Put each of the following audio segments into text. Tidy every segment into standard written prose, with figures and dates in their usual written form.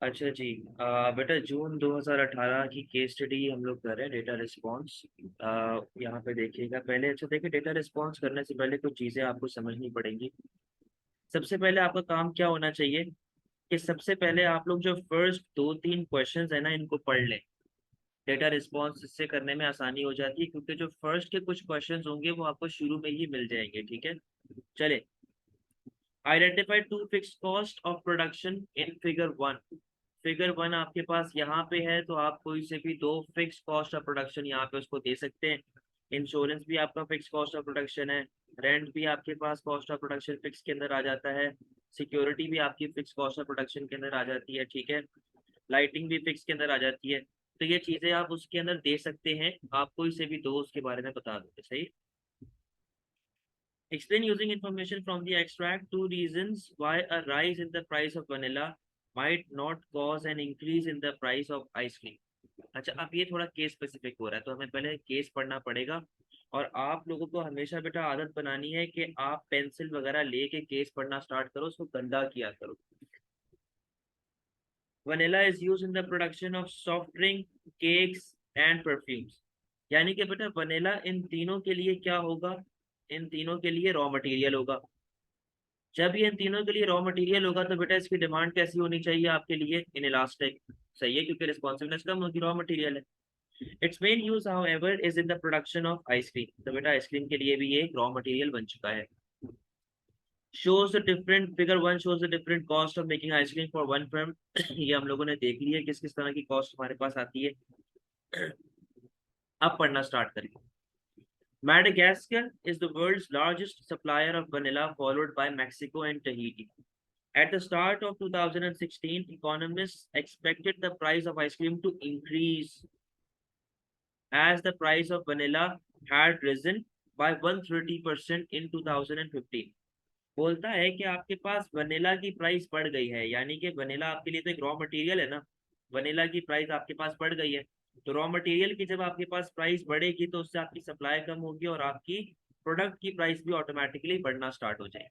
अच्छा जी। बेटा जून 2018 की केस स्टडी हम लोग कर रहे हैं, डेटा रिस्पॉन्स। यहाँ पे देखिएगा, पहले अच्छा देखिए, डेटा रिस्पॉन्स करने से पहले कुछ चीज़ें आपको समझनी पड़ेंगी। सबसे पहले आपका काम क्या होना चाहिए कि सबसे पहले आप लोग जो फर्स्ट दो तीन क्वेश्चंस है ना, इनको पढ़ लें। डेटा रिस्पॉन्स इससे करने में आसानी हो जाती है, क्योंकि जो फर्स्ट के कुछ क्वेश्चंस होंगे वो आपको शुरू में ही मिल जाएंगे। ठीक है, चले। Identify to fix cost of production in figure one. Figure one आपके पास यहाँ पे है, तो आप कोई से भी दो फिक्स कॉस्ट ऑफ प्रोडक्शन यहाँ पे उसको दे सकते हैं। इंश्योरेंस भी आपका फिक्स कॉस्ट ऑफ प्रोडक्शन है। रेंट भी आपके पास कॉस्ट ऑफ प्रोडक्शन फिक्स के अंदर आ जाता है। सिक्योरिटी भी आपकी फिक्स कॉस्ट ऑफ प्रोडक्शन के अंदर आ जाती है। ठीक है, लाइटिंग भी फिक्स के अंदर आ जाती है। तो ये चीजें आप उसके अंदर दे सकते हैं, आप कोई से भी दो उसके बारे में बता दोगे। सही। Explain using information from the extract two reasons why a rise in the price of vanilla might not cause an increase in the price of ice cream. अच्छा, अब ये थोड़ा केस स्पेसिफिक हो रहा है, तो हमें पहले केस पढ़ना पड़ेगा। और आप लोगों को हमेशा बेटा आदत बनानी है कि आप पेंसिल वगैरह लेके केस पढ़ना स्टार्ट करो, उसको गंदा किया करो। Vanilla is use in the production of soft drink, cakes and perfumes. यानी कि बेटा वनीला इन तीनों के लिए क्या होगा? इन तीनों के लिए रॉ मटेरियल होगा। जब ये इन तीनों के लिए रॉ मटेरियल होगा, तो बेटा इसकी डिमांड कैसी होनी चाहिए आपके लिए? In elastic. सही है, क्योंकि रिस्पॉन्सिवनेस कम होगी, रॉ मटेरियल है। It's main use however is in the production of ice cream. तो बेटा आइसक्रीम के लिए भी ये एक रॉ मटेरियल बन चुका है। shows the different figure one shows the different cost of making ice cream for one firm। ये हम लोगों ने देख लिया किस किस तरह की कॉस्ट हमारे पास आती है। अब पढ़ना स्टार्ट करें। Madagascar is the world's largest supplier of vanilla, followed by Mexico and Tahiti. At the start of 2016, economists expected the price of ice cream to increase as the price of vanilla had risen by 130% in 2015। बोलता है कि आपके पास vanilla की price बढ़ गई है, यानी कि वनीला आपके लिए तो एक रॉ मटेरियल है ना। वनीला की प्राइस आपके पास बढ़ गई है, तो रॉ मटेरियल की जब आपके पास प्राइस बढ़ेगी, तो उससे आपकी सप्लाई कम होगी और आपकी प्रोडक्ट की प्राइस भी ऑटोमेटिकली बढ़ना स्टार्ट हो जाएगी।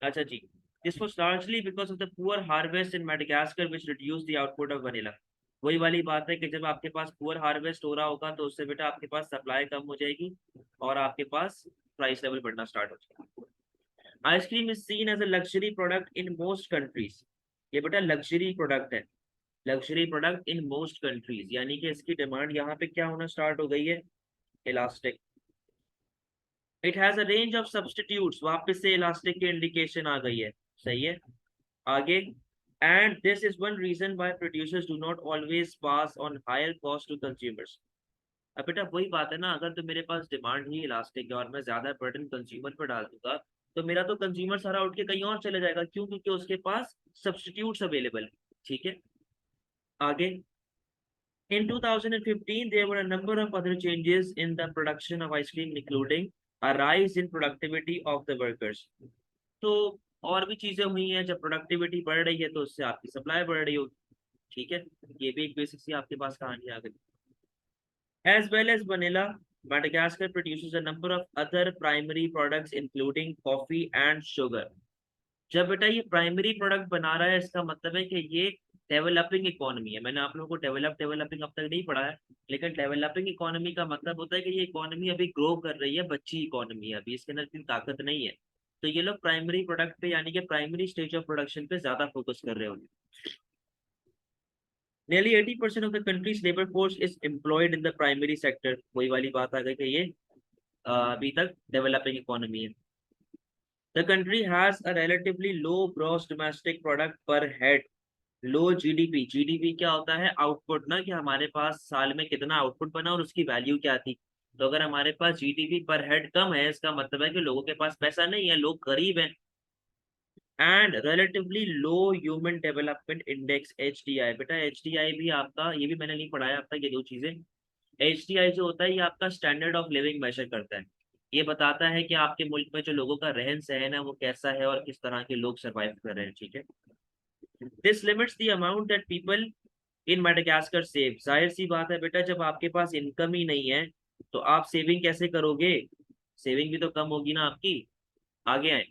अच्छा जी। This was largely because of the poor harvest in Madagascar which reduce the output of vanilla. वही वाली बात है कि जब आपके पास पुअर हार्वेस्ट हो रहा होगा, तो उससे बेटा आपके पास सप्लाई कम हो जाएगी और आपके पास प्राइस लेवल बढ़ना स्टार्ट हो जाएगा। Ice cream is seen as a luxury product in most countries. ये बेटा लग्जरी प्रोडक्ट है। Luxury product in most countries, यानी कि इसकी डिमांड यहाँ पे क्या होना स्टार्ट हो गई है? Elastic. It has a range of substitutes, वापस से इलास्टिक की इंडिकेशन आ गई है। सही है, आगे। And this is one reason why producers do not always pass on higher cost to consumers. अब बेटा वही बात है ना, अगर तो मेरे पास डिमांड ही इलास्टिक है और मैं ज्यादा बर्डन कंज्यूमर पर डाल दूंगा, तो मेरा तो कंज्यूमर सारा उठ के कहीं और चले जाएगा। क्यों? क्योंकि उसके पास सब्स्टिट्यूट्स अवेलेबल है। ठीक है, आगे। In 2015, there were a number of other changes in the production of ice cream, including a rise in productivity of the workers। तो और भी चीजें हुई हैं, जब प्रोडक्टिविटी बढ़ रही है तो उससे आपकी सप्लाई बढ़ रही होगी। ठीक है, ये भी एक बेसिक सी आपके पास कहानी आ गई। As well as vanilla, Madagascar produces a number of other primary products including coffee and sugar। जब बेटा ये प्राइमरी प्रोडक्ट बना रहा है, इसका मतलब है कि ये डेवलपिंग इकोनॉमी है। मैंने आप लोगों को डेवलपिंग अब तक नहीं पढ़ा है, लेकिन डेवलपिंग इकोनॉमी का मतलब होता है कि ये इकोनॉमी अभी ग्रो कर रही है, बच्ची इकोनॉमी है, अभी इसके अंदर इतनी ताकत नहीं है। तो ये लोग प्राइमरी प्रोडक्ट पे, यानी कि प्राइमरी स्टेज ऑफ प्रोडक्शन पे ज्यादा फोकस कर रहे होंगे। Nearly 80% of the country's labor force is employed in the primary sector। वही वाली बात आ गई कि ये अभी तक डेवलपिंग इकोनॉमी है। The country has a relatively low gross domestic product per head। Low GDP. GDP क्या होता है? आउटपुट ना, कि हमारे पास साल में कितना आउटपुट बना और उसकी वैल्यू क्या थी। तो अगर हमारे पास जीडीपी पर हेड कम है, इसका मतलब है कि लोगों के पास पैसा नहीं है, लोग गरीब हैं। And relatively low human development index, H D I. बेटा एच डी आई भी आपका, ये भी मैंने नहीं पढ़ाया अब तक ये दो चीजें। एच डी आई जो होता है, ये आपका स्टैंडर्ड ऑफ लिविंग मेजर करता है। ये बताता है कि आपके मुल्क में जो लोगों का रहन सहन है वो कैसा है और किस तरह के लोग सर्वाइव कर रहे हैं। ठीक है, this limits the amount that people in Madagascar save. जाहिर सी बात है बेटा, जब आपके पास इनकम ही नहीं है, तो आप सेविंग कैसे करोगे? सेविंग भी तो कम होगी ना आपकी। आगे आए।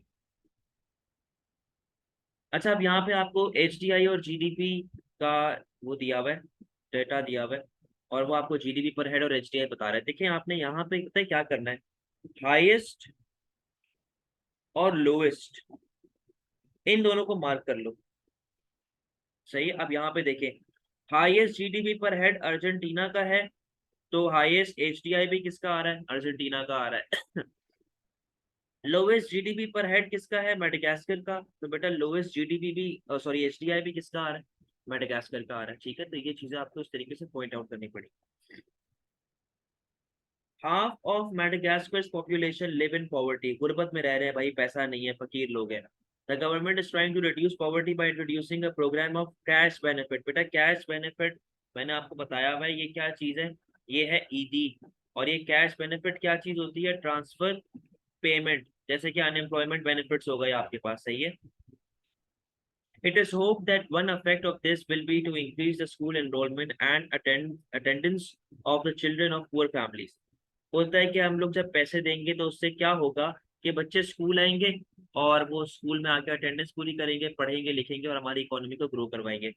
अच्छा, अब यहाँ पे आपको HDI और GDP का वो दिया हुआ है, डेटा दिया हुआ है, और वो आपको GDP पर हेड और HDI बता रहा है। देखिए आपने यहाँ पे पता है क्या करना है, हाईएस्ट और लोएस्ट इन दोनों को मार्क कर लो। सही है, अब यहाँ पे देखें, हाईएस्ट GDP पर हेड अर्जेंटीना का है, तो हाईएस्ट HDI भी किसका आ रहा है, अर्जेंटीना का आ रहा है। लोवेस्ट GDP पर हेड किसका है, मेडागास्कर का, तो बेटा लोवेस्ट GDP भी, सॉरी HDI भी किसका आ रहा है, मेडागास्कर का आ रहा है। ठीक है, तो ये चीजें आपको इस तरीके से पॉइंट आउट करनी पड़ी। Half of Madagascar population live in poverty, गुर्बत में रह रहे हैं भाई, पैसा नहीं है, फकीर लोग हैं। The government is trying to reduce poverty by introducing a programme of cash benefit. बेटा कैश बेनिफिट मैंने आपको बताया हुआ है, ये क्या चीज है, ये है ईदी। और ये कैश बेनिफिट क्या चीज होती है, ट्रांसफर पेमेंट, जैसे कि अनएम्प्लॉयमेंट बेनिफिट्स हो गए आपके पास। सही है, it is hoped that one effect of this will be to increase the school enrollment and attendance of the children of poor families। होता है कि हम लोग जब पैसे देंगे तो उससे क्या होगा कि बच्चे स्कूल आएंगे और वो स्कूल में आके अटेंडेंस पूरी करेंगे, पढ़ेंगे लिखेंगे और हमारी इकोनॉमी को ग्रो करवाएंगे।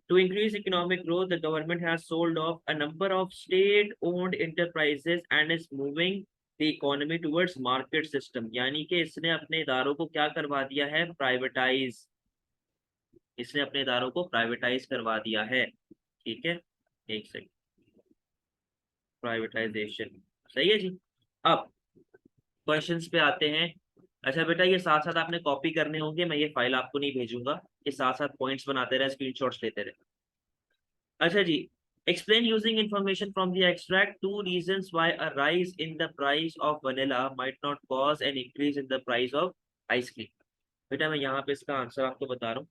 To increase economic growth, the government has sold off a number of state-owned enterprises and is moving the economy towards market system। यानी कि इसने अपने इदारों को क्या करवा दिया है, प्राइवेटाइज। इसने अपने इदारों को प्राइवेटाइज करवा दिया है। ठीक है, एक सेकंड, प्राइवेटाइजेशन। सही है जी। अब क्वेश्चंस पे आते हैं। अच्छा बेटा, ये साथ साथ आपने कॉपी करने होंगे, मैं ये फाइल आपको नहीं भेजूंगा, ये साथ साथ पॉइंट्स बनाते रहे, स्क्रीनशॉट्स लेते रहे। अच्छा जी, explain using information from the extract two reasons why a rise in the price of vanilla might not cause an increase in the price of ice cream। बेटा मैं यहाँ पे इसका आंसर आपको बता रहा हूँ।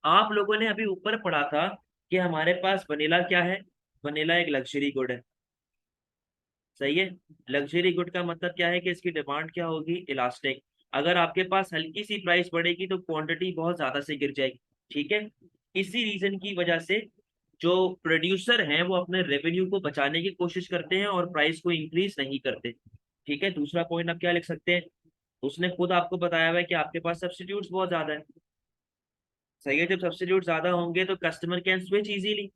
आप लोगों ने अभी ऊपर पढ़ा था कि हमारे पास वनीला क्या है, वनीला एक लग्जरी गुड है। सही है, लग्जरी गुड का मतलब क्या है कि इसकी डिमांड क्या होगी, इलास्टिक। अगर आपके पास हल्की सी प्राइस बढ़ेगी तो क्वांटिटी बहुत ज्यादा से गिर जाएगी। ठीक है, इसी रीजन की वजह से जो प्रोड्यूसर हैं वो अपने रेवेन्यू को बचाने की कोशिश करते हैं और प्राइस को इंक्रीज नहीं करते। ठीक है, दूसरा पॉइंट आप क्या लिख सकते हैं, उसने खुद आपको बताया हुआ है कि आपके पास सब्स्टिट्यूट्स बहुत ज्यादा है। सही है, जब सब्स्टिट्यूट ज्यादा होंगे तो कस्टमर कैन स्विच इजीली।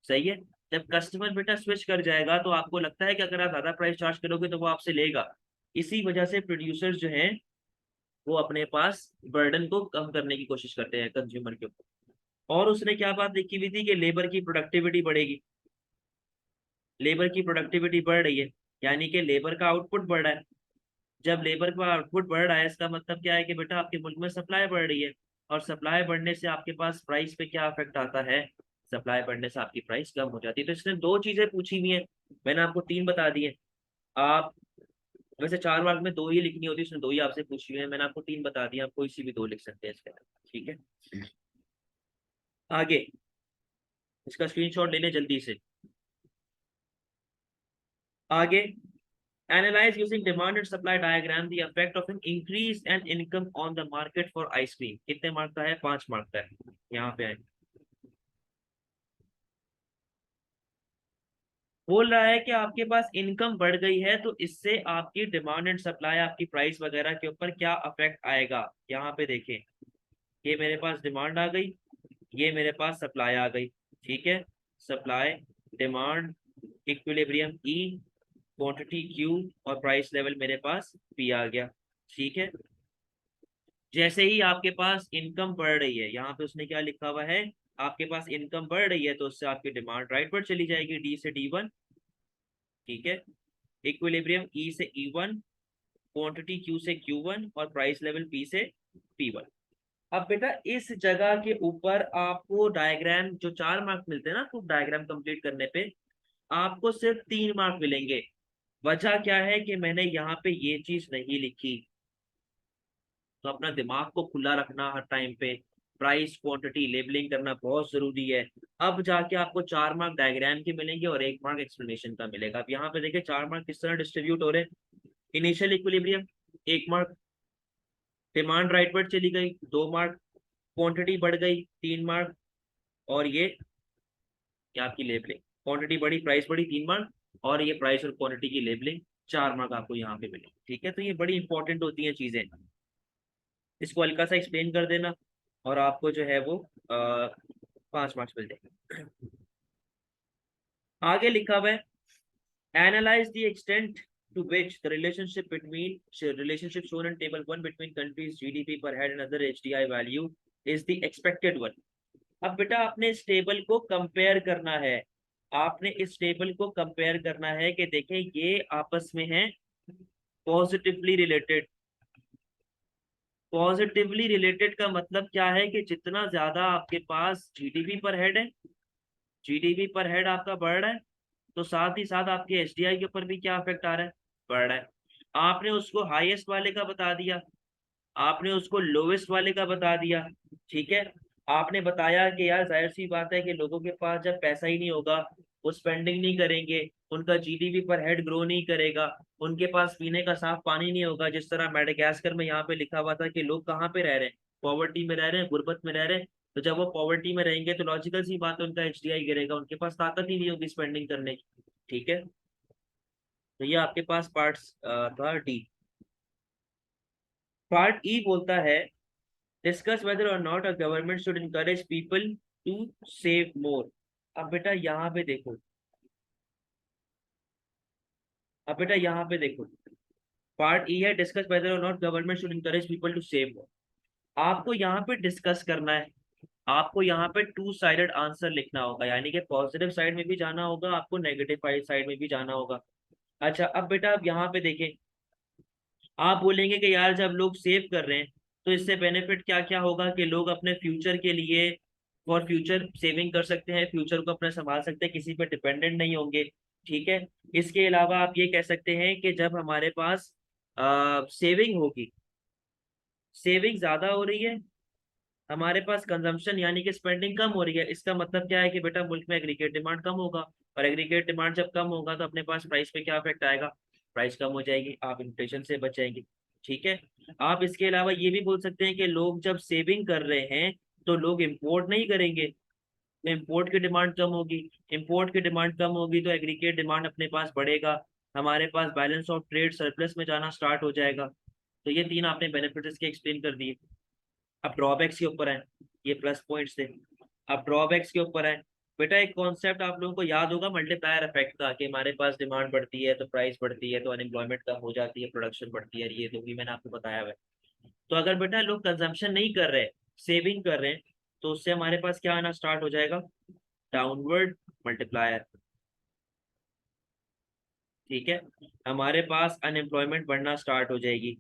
सही है, जब कस्टमर बेटा स्विच कर जाएगा तो आपको लगता है कि अगर आप ज्यादा प्राइस चार्ज करोगे तो वो आपसे लेगा। इसी वजह से प्रोड्यूसर्स जो हैं वो अपने पास बर्डन को कम करने की कोशिश करते हैं कंज्यूमर के ऊपर। और उसने क्या बात लिखी हुई थी कि लेबर की प्रोडक्टिविटी बढ़ेगी, लेबर की प्रोडक्टिविटी बढ़ रही है, यानी कि लेबर का आउटपुट बढ़ रहा है। जब लेबर का आउटपुट बढ़ रहा है इसका मतलब क्या है कि बेटा आपके मुल्क में सप्लाई बढ़ रही है, और सप्लाई बढ़ने से आपके पास प्राइस पे क्या इफेक्ट आता है, सप्लाई बढ़ने से आपकी प्राइस कम हो जाती है। तो इसने दो चीजें पूछी हुई है, मैंने आपको तीन बता दी है। आप वैसे 4 मार्क में दो ही लिखनी होती है, उसने दो ही आपसे पूछी हुई है, मैंने आपको तीन बता दिया, आप कोई सी भी दो लिख सकते हैं इसके अंदर। ठीक है, आगे इसका स्क्रीनशॉट ले लें जल्दी से। आगे, analyze using demand and supply diagram the effect of an increase and income on the market for ice cream। कितने मार्क का है, 5 मार्क का है। यहाँ पे आए, बोल रहा है कि आपके पास इनकम बढ़ गई है तो इससे आपकी डिमांड एंड सप्लाई, आपकी प्राइस वगैरह के ऊपर क्या अफेक्ट आएगा। यहाँ पे देखें, ये मेरे पास डिमांड आ गई, ये मेरे पास सप्लाई आ गई। ठीक है, सप्लाई, डिमांड, इक्विलिब्रियम ई, क्वांटिटी क्यू, और प्राइस लेवल मेरे पास पी आ गया। ठीक है, जैसे ही आपके पास इनकम बढ़ रही है, यहाँ पे उसने क्या लिखा हुआ है, आपके पास इनकम बढ़ रही है तो उससे आपकी डिमांड राइट पर चली जाएगी, डी से D1। ठीक है, इक्विलिब्रियम ई से E1, क्वांटिटी क्यू से Q1, और प्राइस लेवल पी से P1। अब बेटा इस जगह के ऊपर आपको डायग्राम, जो 4 मार्क मिलते हैं ना आपको डायग्राम कंप्लीट करने पे, आपको सिर्फ 3 मार्क मिलेंगे। वजह क्या है कि मैंने यहाँ पे ये चीज नहीं लिखी। तो अपना दिमाग को खुला रखना हर टाइम पे, प्राइस क्वांटिटी लेबलिंग करना बहुत जरूरी है। अब जाके आपको 4 मार्क डायग्राम के मिलेंगे और 1 मार्क एक्सप्लेनेशन का मिलेगा। अब यहाँ पे देखिए 4 मार्क किस तरह डिस्ट्रीब्यूट हो रहे हैं, initial equilibrium 1 mark, demand right पर चली गई 2 मार्क, क्वांटिटी बढ़ गई 3 मार्क, और ये आपकी लेबलिंग, क्वांटिटी बढ़ी प्राइस बढ़ी 3 मार्क, और ये प्राइस और क्वांटिटी की लेबलिंग 4 मार्क आपको यहाँ पे मिले। ठीक है, तो ये बड़ी इंपॉर्टेंट होती है चीजें। इसको हल्का सा एक्सप्लेन कर देना और आपको जो है वो 5 मार्क्स मिल जाएंगे। आगे लिखा हुआ है, analyze the extent to which the relationship shown in table 1 between countries GDP per head and other HDI value is the expected one। अब बेटा आपने इस टेबल को कंपेयर करना है, आपने इस टेबल को कंपेयर करना है कि देखें ये आपस में है पॉजिटिवली रिलेटेड। पॉजिटिवली रिलेटेड का मतलब क्या है कि जितना ज्यादा आपके पास जीडीपी पर हेड है, जीडीपी पर हेड आपका बढ़ रहा है, तो साथ ही साथ आपके एसडीआई के ऊपर भी क्या इफेक्ट आ रहा है, बढ़ रहा है। आपने उसको हाईएस्ट वाले का बता दिया, आपने उसको लोवेस्ट वाले का बता दिया, ठीक है। आपने बताया कि यार जाहिर सी बात है कि लोगों के पास जब पैसा ही नहीं होगा, वो स्पेंडिंग नहीं करेंगे, उनका जीडीपी पर हेड ग्रो नहीं करेगा, उनके पास पीने का साफ पानी नहीं होगा। जिस तरह मेडागास्कर में यहाँ पे लिखा हुआ था कि लोग कहाँ पे रह रहे हैं, पॉवर्टी में रह रहे हैं, गुर्बत में रह रहे हैं। तो जब वो पॉवर्टी में रहेंगे तो लॉजिकल सी बात है उनका एचडीआई गिरेगा, उनके पास ताकत ही नहीं होगी स्पेंडिंग करने की, ठीक है। तो ये आपके पास पार्ट्स था डी। पार्ट ई बोलता है, discuss whether or not a government should encourage people to save more. अब बेटा यहाँ पे देखो, अब बेटा यहाँ पे देखो, पार्ट ई है discuss whether or not government should encourage people to save more. आपको यहाँ पे डिस्कस करना है, आपको यहाँ पे टू साइडेड आंसर लिखना होगा, यानी कि पॉजिटिव साइड में भी जाना होगा, आपको नेगेटिव साइड में भी जाना होगा। अच्छा अब बेटा अब यहाँ पे देखें, आप बोलेंगे कि यार जब लोग सेव कर रहे हैं तो इससे बेनिफिट क्या क्या होगा कि लोग अपने फ्यूचर के लिए फॉर फ्यूचर सेविंग कर सकते हैं, फ्यूचर को अपना संभाल सकते हैं, किसी पे डिपेंडेंट नहीं होंगे, ठीक है। इसके अलावा आप ये कह सकते हैं कि जब हमारे पास सेविंग होगी, सेविंग ज्यादा हो रही है, हमारे पास कंजम्पशन यानी कि स्पेंडिंग कम हो रही है, इसका मतलब क्या है कि बेटा मुल्क में एग्रीगेट डिमांड कम होगा, और एग्रीगेट डिमांड जब कम होगा तो अपने पास प्राइस पे क्या इफेक्ट आएगा, प्राइस कम हो जाएगी, आप इन्फ्लेशन से बच जाएंगे, ठीक है। आप इसके अलावा ये भी बोल सकते हैं कि लोग जब सेविंग कर रहे हैं तो लोग इम्पोर्ट नहीं करेंगे, तो इम्पोर्ट की डिमांड कम होगी, इम्पोर्ट की डिमांड कम होगी तो एग्रीगेट डिमांड अपने पास बढ़ेगा, हमारे पास बैलेंस ऑफ ट्रेड सरप्लस में जाना स्टार्ट हो जाएगा। तो ये तीन आपने बेनिफिट्स के एक्सप्लेन कर दिए। अब ड्रॉबैक्स के ऊपर है, ये प्लस पॉइंट्स थे। अब ड्रॉबैक्स के ऊपर है, बेटा एक कॉन्सेप्ट आप लोगों को याद होगा मल्टीप्लायर इफेक्ट का, कि हमारे पास डिमांड बढ़ती है तो प्राइस बढ़ती है, तो अनएम्प्लॉयमेंट कम हो जाती है, प्रोडक्शन बढ़ती है, ये तो भी मैंने आपको बताया हुआ है। तो अगर बेटा लोग कंजम्पशन नहीं कर रहे, सेविंग कर रहे हैं, तो उससे हमारे पास क्या आना स्टार्ट हो जाएगा, डाउनवर्ड मल्टीप्लायर, ठीक है। हमारे पास अनएम्प्लॉयमेंट बढ़ना स्टार्ट हो जाएगी,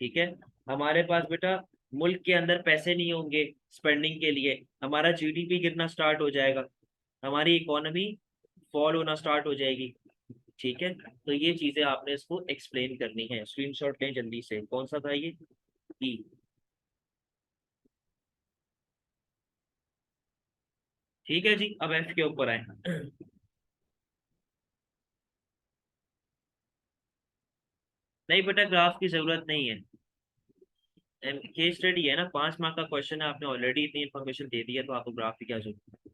ठीक है। हमारे पास बेटा मुल्क के अंदर पैसे नहीं होंगे स्पेंडिंग के लिए, हमारा जीडीपी गिरना स्टार्ट हो जाएगा, हमारी इकोनॉमी फॉल होना स्टार्ट हो जाएगी, ठीक है। तो ये चीजें आपने इसको एक्सप्लेन करनी है, स्क्रीनशॉट लें जल्दी से, कौन सा था ये, ई। ठीक है जी, अब एफ के ऊपर आए। नहीं बेटा ग्राफ की जरूरत नहीं है, केस स्टडी है ना, 5 मार्क का क्वेश्चन है, आपने ऑलरेडी इतनी इन्फॉर्मेशन दे दी है तो आपको ग्राफ की क्या जरूरत।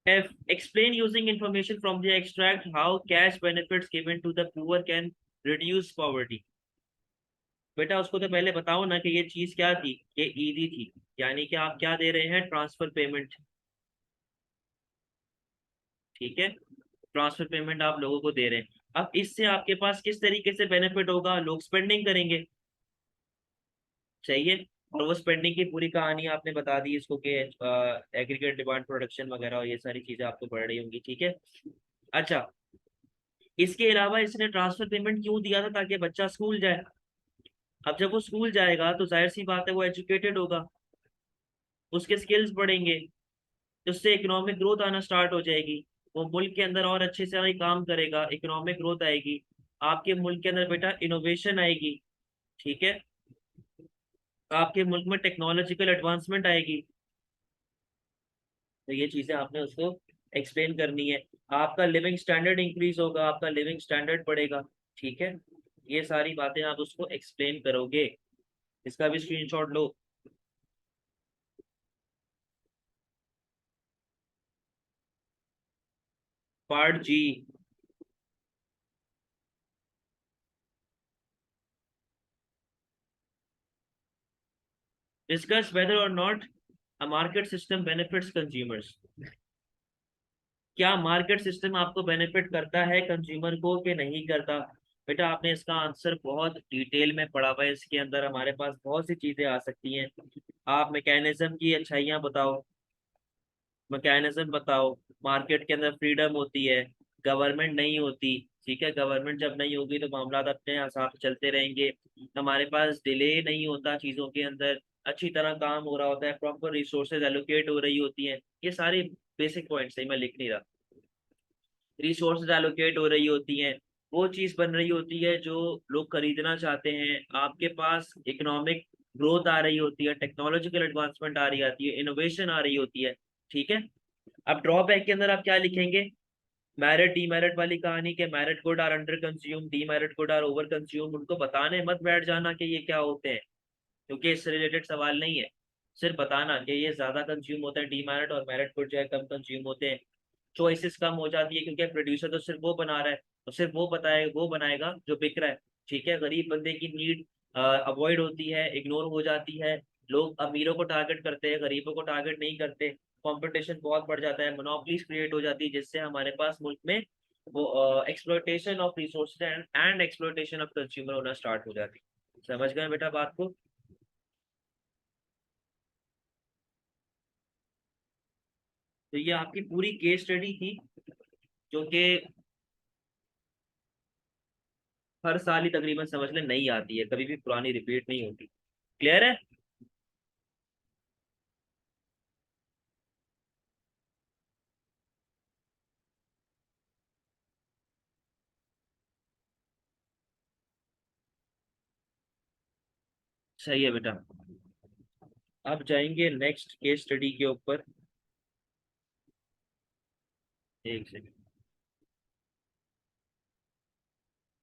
F. Explain using information from the extract how cash benefits given to the poor can reduce poverty। बेटा उसको तो पहले बताओ ना कि ये चीज क्या थी, ये ईदी थी, यानी कि आप क्या दे रहे हैं, ट्रांसफर पेमेंट, ठीक है। ट्रांसफर पेमेंट आप लोगों को दे रहे हैं, अब इससे आपके पास किस तरीके से बेनिफिट होगा, लोग स्पेंडिंग करेंगे, चाहिए। और वो स्पेंडिंग की पूरी कहानी आपने बता दी इसको कि एग्रीगेट डिमांड प्रोडक्शन वगैरह और ये सारी चीजें आपको बढ़ रही होंगी, ठीक है। अच्छा इसके अलावा इसने ट्रांसफर पेमेंट क्यों दिया था, ताकि बच्चा स्कूल जाए। अब जब वो स्कूल जाएगा तो जाहिर सी बात है वो एजुकेटेड होगा, उसके स्किल्स बढ़ेंगे, उससे इकोनॉमिक ग्रोथ आना स्टार्ट हो जाएगी, वो मुल्क के अंदर और अच्छे से काम करेगा, इकोनॉमिक ग्रोथ आएगी, आपके मुल्क के अंदर बेटा इनोवेशन आएगी, ठीक है, आपके मुल्क में टेक्नोलॉजिकल एडवांसमेंट आएगी। तो ये चीजें आपने उसको एक्सप्लेन करनी है, आपका लिविंग स्टैंडर्ड इंक्रीज होगा, आपका लिविंग स्टैंडर्ड बढ़ेगा, ठीक है। ये सारी बातें आप उसको एक्सप्लेन करोगे, इसका भी screenshot low. Part ji, discuss whether or not a market system benefits consumers. क्या मार्केट सिस्टम आपको बेनिफिट करता है कंज्यूमर को कि नहीं करता? बेटा आपने इसका आंसर बहुत डिटेल में पढ़ा हुआ है, इसके अंदर हमारे पास बहुत सी चीजें आ सकती हैं। आप मैकेनिज्म की अच्छाइयाँ बताओ, मैकेनिज्म बताओ। मार्केट के अंदर फ्रीडम होती है, गवर्नमेंट नहीं होती। ठीक है, गवर्नमेंट जब नहीं होगी तो मामला अपने हिसाब से चलते रहेंगे। हमारे पास डिले नहीं होता चीज़ों के अंदर, अच्छी तरह काम हो रहा होता है, प्रॉपर रिसोर्सेज एलोकेट हो रही होती हैं। ये सारे बेसिक पॉइंट्स है, मैं लिख नहीं रहा। रिसोर्सेज एलोकेट हो रही होती हैं, वो चीज़ बन रही होती है जो लोग खरीदना चाहते हैं। आपके पास इकोनॉमिक ग्रोथ आ रही होती है, टेक्नोलॉजिकल एडवांसमेंट आ रही आती है, इनोवेशन आ रही होती है। ठीक है। अब ड्रॉबैक के अंदर आप क्या लिखेंगे? मेरिट डीमेरिट वाली कहानी के, merit good are under consume, demerit good are over consume, उनको बताने मत बैठ जाना कि ये क्या होते हैं, क्योंकि इससे रिलेटेड सवाल नहीं है। सिर्फ बताना कि ये ज्यादा कंज्यूम होता है डीमेरिट, और मेरिट गुड जो है कम कंज्यूम होते हैं। चॉइसेस कम हो जाती है क्योंकि प्रोड्यूसर तो सिर्फ वो बना रहा है, तो सिर्फ वो बताए, वो बनाएगा जो बिक रहा है। ठीक है, गरीब बंदे की नीड अवॉइड होती है, इग्नोर हो जाती है। लोग अमीरों को टारगेट करते हैं, गरीबों को टारगेट नहीं करते। कंपटीशन बहुत बढ़ जाता है, मोनोपोलीज क्रिएट हो जाती है, जिससे हमारे पास मुल्क में वो exploitation of resources and exploitation of consumer होना स्टार्ट हो जाती है। समझ गए बेटा बात को? तो ये आपकी पूरी केस स्टडी थी, जो कि हर साल ही तकरीबन समझ ले नई आती है, कभी भी पुरानी रिपीट नहीं होती। क्लियर है? सही है बेटा। अब जाएंगे नेक्स्ट केस स्टडी के ऊपर। एक सेकंड।